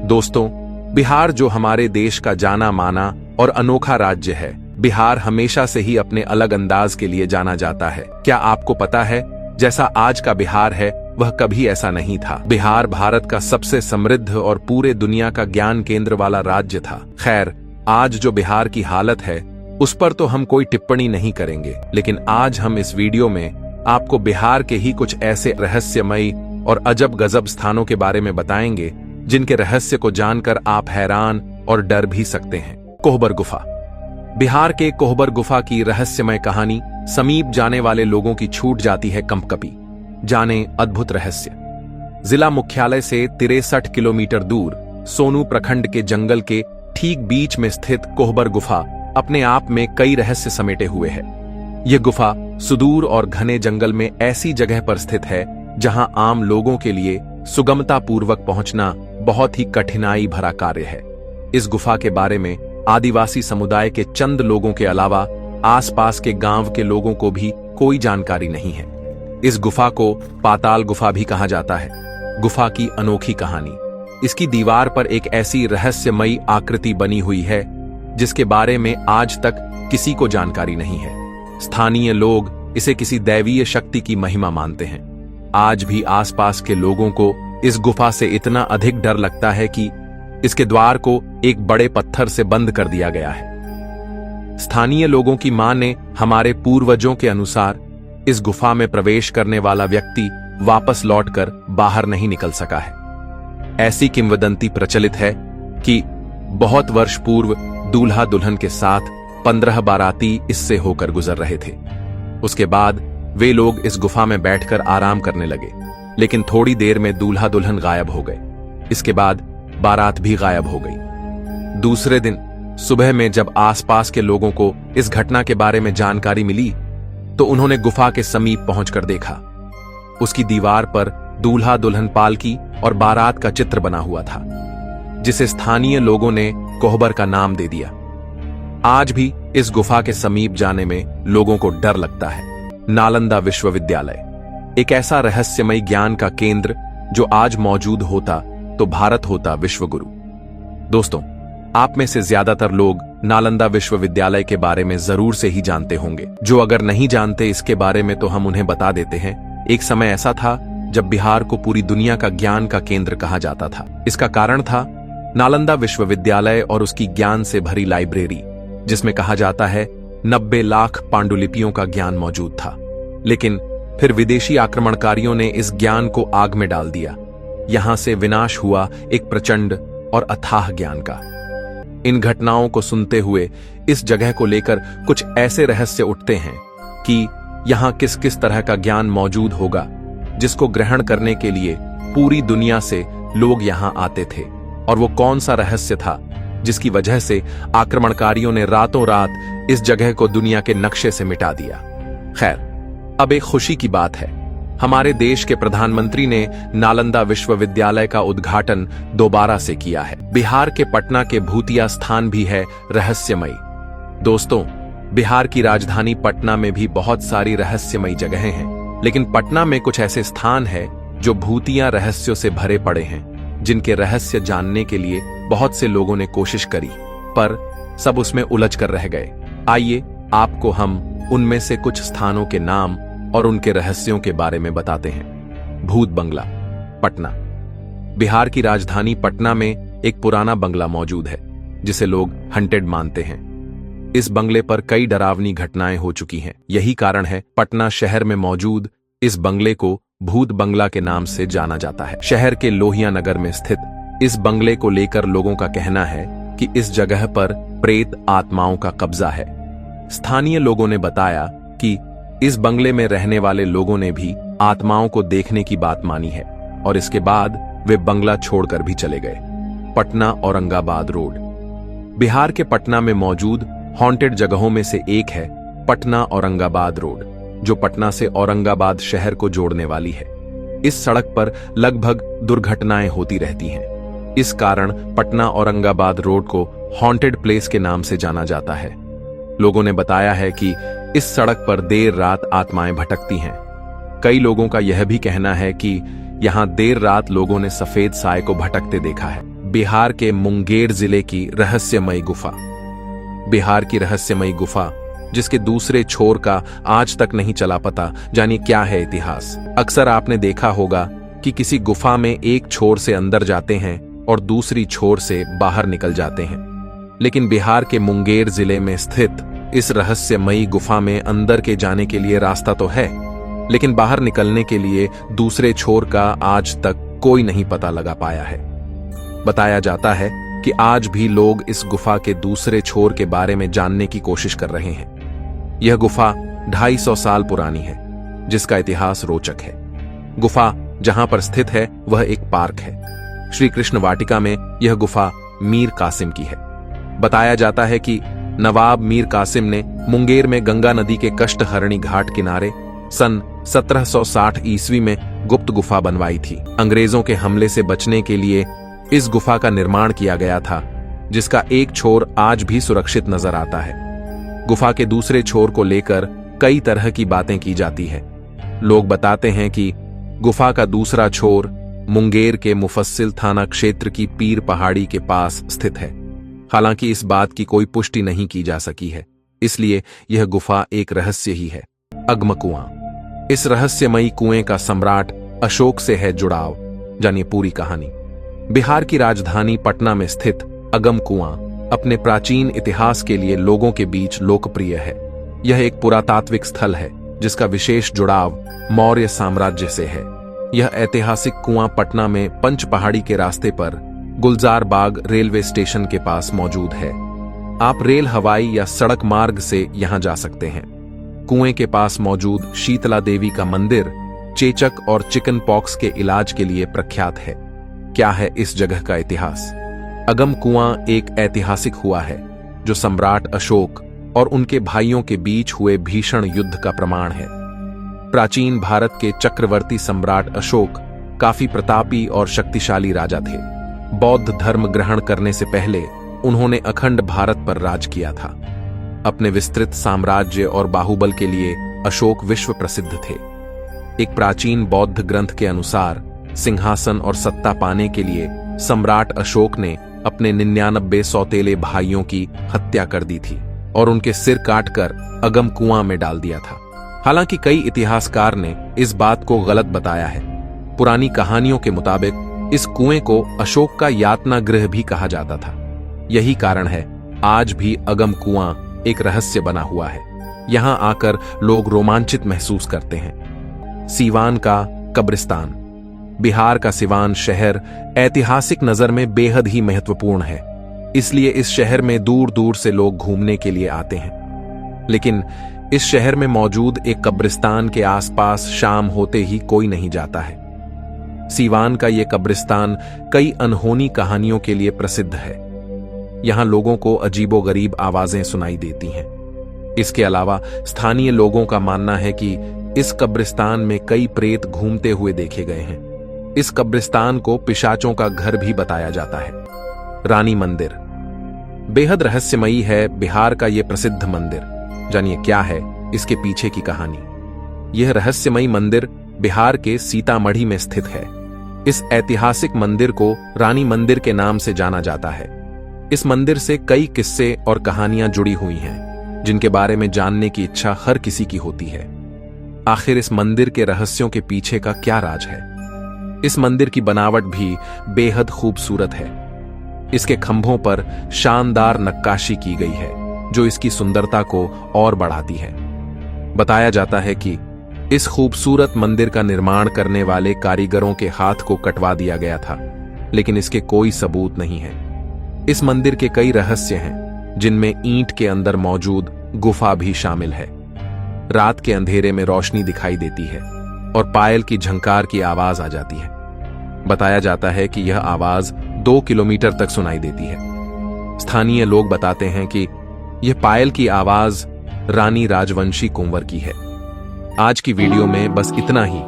दोस्तों, बिहार जो हमारे देश का जाना माना और अनोखा राज्य है, बिहार हमेशा से ही अपने अलग अंदाज के लिए जाना जाता है। क्या आपको पता है, जैसा आज का बिहार है वह कभी ऐसा नहीं था। बिहार भारत का सबसे समृद्ध और पूरे दुनिया का ज्ञान केंद्र वाला राज्य था। खैर, आज जो बिहार की हालत है उस पर तो हम कोई टिप्पणी नहीं करेंगे, लेकिन आज हम इस वीडियो में आपको बिहार के ही कुछ ऐसे रहस्यमयी और अजब गजब स्थानों के बारे में बताएंगे जिनके रहस्य को जानकर आप हैरान और डर भी सकते हैं। कोहबर गुफा। बिहार के कोहबर गुफा की रहस्यमय कहानी समीप जाने वाले लोगों की छूट जाती है कंपकपी। जाने अद्भुत रहस्य। जिला मुख्यालय से 63 किलोमीटर दूर सोनू प्रखंड के जंगल के ठीक बीच में स्थित कोहबर गुफा अपने आप में कई रहस्य समेटे हुए है। यह गुफा सुदूर और घने जंगल में ऐसी जगह पर स्थित है जहां आम लोगों के लिए सुगमता पूर्वक पहुंचना बहुत ही कठिनाई भरा कार्य है। इस गुफा के बारे में आदिवासी समुदाय के चंद लोगों के अलावा आसपास के गांव के लोगों को भी कोई जानकारी नहीं है। इस गुफा को पाताल गुफा भी कहा जाता है। गुफा की अनोखी कहानी। इसकी दीवार पर एक ऐसी रहस्यमयी आकृति बनी हुई है जिसके बारे में आज तक किसी को जानकारी नहीं है। स्थानीय लोग इसे किसी दैवीय शक्ति की महिमा मानते हैं। आज भी आसपास के लोगों को इस गुफा से इतना अधिक डर लगता है कि इसके द्वार को एक बड़े पत्थर से बंद कर दिया गया है। स्थानीय लोगों की माने हमारे पूर्वजों के अनुसार इस गुफा में प्रवेश करने वाला व्यक्ति वापस लौटकर बाहर नहीं निकल सका है। ऐसी किंवदंती प्रचलित है कि बहुत वर्ष पूर्व दूल्हा दुल्हन के साथ 15 बाराती इससे होकर गुजर रहे थे। उसके बाद वे लोग इस गुफा में बैठकर आराम करने लगे, लेकिन थोड़ी देर में दूल्हा दुल्हन गायब हो गए। इसके बाद बारात भी गायब हो गई। दूसरे दिन सुबह में जब आसपास के लोगों को इस घटना के बारे में जानकारी मिली तो उन्होंने गुफा के समीप पहुंचकर देखा। उसकी दीवार पर दूल्हा दुल्हन पालकी और बारात का चित्र बना हुआ था, जिसे स्थानीय लोगों ने कोहबर का नाम दे दिया। आज भी इस गुफा के समीप जाने में लोगों को डर लगता है। नालंदा विश्वविद्यालय, एक ऐसा रहस्यमय ज्ञान का केंद्र जो आज मौजूद होता तो भारत होता विश्वगुरु। दोस्तों, आप में से ज्यादातर लोग नालंदा विश्वविद्यालय के बारे में जरूर से ही जानते होंगे। जो अगर नहीं जानते इसके बारे में तो हम उन्हें बता देते हैं। एक समय ऐसा था जब बिहार को पूरी दुनिया का ज्ञान का केंद्र कहा जाता था। इसका कारण था नालंदा विश्वविद्यालय और उसकी ज्ञान से भरी लाइब्रेरी, जिसमें कहा जाता है 90 लाख पांडुलिपियों का ज्ञान मौजूद था। लेकिन फिर विदेशी आक्रमणकारियों ने इस ज्ञान को आग में डाल दिया। यहां से विनाश हुआ एक प्रचंड और अथाह ज्ञान का। इन घटनाओं को सुनते हुए इस जगह को लेकर कुछ ऐसे रहस्य उठते हैं कि यहां किस किस तरह का ज्ञान मौजूद होगा जिसको ग्रहण करने के लिए पूरी दुनिया से लोग यहां आते थे, और वो कौन सा रहस्य था जिसकी वजह से आक्रमणकारियों ने रातों रात इस जगह को दुनिया के नक्शे से मिटा दिया। खैर, अब एक खुशी की बात है, हमारे देश के प्रधानमंत्री ने नालंदा विश्वविद्यालय का उद्घाटन दोबारा से किया है। बिहार के पटना के भूतिया स्थान भी है रहस्यमयी। दोस्तों, बिहार की राजधानी पटना में भी बहुत सारी रहस्यमयी जगहें हैं, लेकिन पटना में कुछ ऐसे स्थान हैं जो भूतिया रहस्यों से भरे पड़े हैं, जिनके रहस्य जानने के लिए बहुत से लोगों ने कोशिश करी, पर सब उसमें उलझ कर रह गए। आइए आपको हम उनमें से कुछ स्थानों के नाम और उनके रहस्यों के बारे में बताते हैं। भूत बंगला, पटना। बिहार की राजधानी पटना में एक पुराना बंगला मौजूद है जिसे लोग हंटेड मानते हैं। इस बंगले पर कई डरावनी घटनाएं हो चुकी हैं। यही कारण है पटना शहर में मौजूद इस बंगले को भूत बंगला के नाम से जाना जाता है। शहर के लोहिया नगर में स्थित इस बंगले को लेकर लोगों का कहना है कि इस जगह पर प्रेत आत्माओं का कब्जा है। स्थानीय लोगों ने बताया कि इस बंगले में रहने वाले लोगों ने भी आत्माओं को देखने की बात मानी है, और इसके बाद वे बंगला छोड़कर भी चले गए। पटना औरंगाबाद रोड। बिहार के पटना में मौजूद हॉन्टेड जगहों में से एक है पटना औरंगाबाद रोड, जो पटना से औरंगाबाद शहर को जोड़ने वाली है। इस सड़क पर लगभग दुर्घटनाएं होती रहती हैं। इस कारण पटना औरंगाबाद रोड को हॉन्टेड प्लेस के नाम से जाना जाता है। लोगों ने बताया है कि इस सड़क पर देर रात आत्माएं भटकती हैं। कई लोगों का यह भी कहना है कि यहां देर रात लोगों ने सफेद साए को भटकते देखा है। बिहार के मुंगेर जिले की रहस्यमयी गुफा। बिहार की रहस्यमयी गुफा जिसके दूसरे छोर का आज तक नहीं चला पता, जानिए क्या है इतिहास। अक्सर आपने देखा होगा कि किसी गुफा में एक छोर से अंदर जाते हैं और दूसरी छोर से बाहर निकल जाते हैं, लेकिन बिहार के मुंगेर जिले में स्थित इस रहस्यमयी गुफा में अंदर के जाने के लिए रास्ता तो है, लेकिन बाहर निकलने के लिए दूसरे छोर का आज तक कोई नहीं पता लगा पाया है। बताया जाता है कि आज भी लोग इस गुफा के दूसरे छोर के बारे में जानने की कोशिश कर रहे हैं। यह गुफा 250 साल पुरानी है, जिसका इतिहास रोचक है। गुफा जहां पर स्थित है वह एक पार्क है। श्री कृष्ण वाटिका में यह गुफा मीर कासिम की है। बताया जाता है कि नवाब मीर कासिम ने मुंगेर में गंगा नदी के कष्टहरणी घाट किनारे सन 1760 ईस्वी में गुप्त गुफा बनवाई थी। अंग्रेजों के हमले से बचने के लिए इस गुफा का निर्माण किया गया था, जिसका एक छोर आज भी सुरक्षित नजर आता है। गुफा के दूसरे छोर को लेकर कई तरह की बातें की जाती है। लोग बताते हैं कि गुफा का दूसरा छोर मुंगेर के मुफस्सिल थाना क्षेत्र की पीर पहाड़ी के पास स्थित है। हालांकि इस बात की कोई पुष्टि नहीं की जा सकी है, इसलिए यह गुफा एक रहस्य ही है। अगम कुआं। इस रहस्यमयी कुएं का सम्राट अशोक से है जुड़ाव, जानिए पूरी कहानी। बिहार की राजधानी पटना में स्थित अगम कुआं अपने प्राचीन इतिहास के लिए लोगों के बीच लोकप्रिय है। यह एक पुरातात्विक स्थल है जिसका विशेष जुड़ाव मौर्य साम्राज्य से है। यह ऐतिहासिक कुआं पटना में पंच पहाड़ी के रास्ते पर गुलजार बाग रेलवे स्टेशन के पास मौजूद है। आप रेल, हवाई या सड़क मार्ग से यहां जा सकते हैं। कुएं के पास मौजूद शीतला देवी का मंदिर चेचक और चिकन पॉक्स के इलाज के लिए प्रख्यात है। क्या है इस जगह का इतिहास? अगम कुआं एक ऐतिहासिक हुआ है जो सम्राट अशोक और उनके भाइयों के बीच हुए भीषण युद्ध का प्रमाण है। प्राचीन भारत के चक्रवर्ती सम्राट अशोक काफी प्रतापी और शक्तिशाली राजा थे। बौद्ध धर्म ग्रहण करने से पहले उन्होंने अखंड भारत पर राज किया था। अपने विस्तृत साम्राज्य और बाहुबल के लिए अशोक विश्व प्रसिद्ध थे। एक प्राचीन बौद्ध ग्रंथ के अनुसार सिंहासन और सत्ता पाने के लिए सम्राट अशोक ने अपने 99 सौतेले भाइयों की हत्या कर दी थी और उनके सिर काटकर अगम कुआं में डाल दिया था। हालांकि कई इतिहासकार ने इस बात को गलत बताया है। पुरानी कहानियों के मुताबिक इस कुएं को अशोक का यातना गृह भी कहा जाता था। यही कारण है आज भी अगम कुआं एक रहस्य बना हुआ है। यहां आकर लोग रोमांचित महसूस करते हैं। सीवान का कब्रिस्तान। बिहार का सिवान शहर ऐतिहासिक नजर में बेहद ही महत्वपूर्ण है, इसलिए इस शहर में दूर दूर से लोग घूमने के लिए आते हैं। लेकिन इस शहर में मौजूद एक कब्रिस्तान के आसपास शाम होते ही कोई नहीं जाता है। सीवान का यह कब्रिस्तान कई अनहोनी कहानियों के लिए प्रसिद्ध है। यहां लोगों को अजीबोगरीब आवाजें सुनाई देती हैं। इसके अलावा स्थानीय लोगों का मानना है कि इस कब्रिस्तान में कई प्रेत घूमते हुए देखे गए हैं। इस कब्रिस्तान को पिशाचों का घर भी बताया जाता है। रानी मंदिर। बेहद रहस्यमयी है बिहार का यह प्रसिद्ध मंदिर। जानिए क्या है इसके पीछे की कहानी। यह रहस्यमयी मंदिर बिहार के सीतामढ़ी में स्थित है। इस ऐतिहासिक मंदिर को रानी मंदिर के नाम से जाना जाता है। इस मंदिर से कई किस्से और कहानियां जुड़ी हुई हैं, जिनके बारे में जानने की इच्छा हर किसी की होती है। आखिर इस मंदिर के रहस्यों के पीछे का क्या राज है? इस मंदिर की बनावट भी बेहद खूबसूरत है। इसके खंभों पर शानदार नक्काशी की गई है, जो इसकी सुंदरता को और बढ़ाती है। बताया जाता है कि इस खूबसूरत मंदिर का निर्माण करने वाले कारीगरों के हाथ को कटवा दिया गया था, लेकिन इसके कोई सबूत नहीं है। इस मंदिर के कई रहस्य हैं, जिनमें ईंट के अंदर मौजूद गुफा भी शामिल है। रात के अंधेरे में रोशनी दिखाई देती है और पायल की झंकार की आवाज आ जाती है। बताया जाता है कि यह आवाज 2 किलोमीटर तक सुनाई देती है। स्थानीय लोग बताते हैं कि यह पायल की आवाज रानी राजवंशी कुंवर की है। आज की वीडियो में बस इतना ही।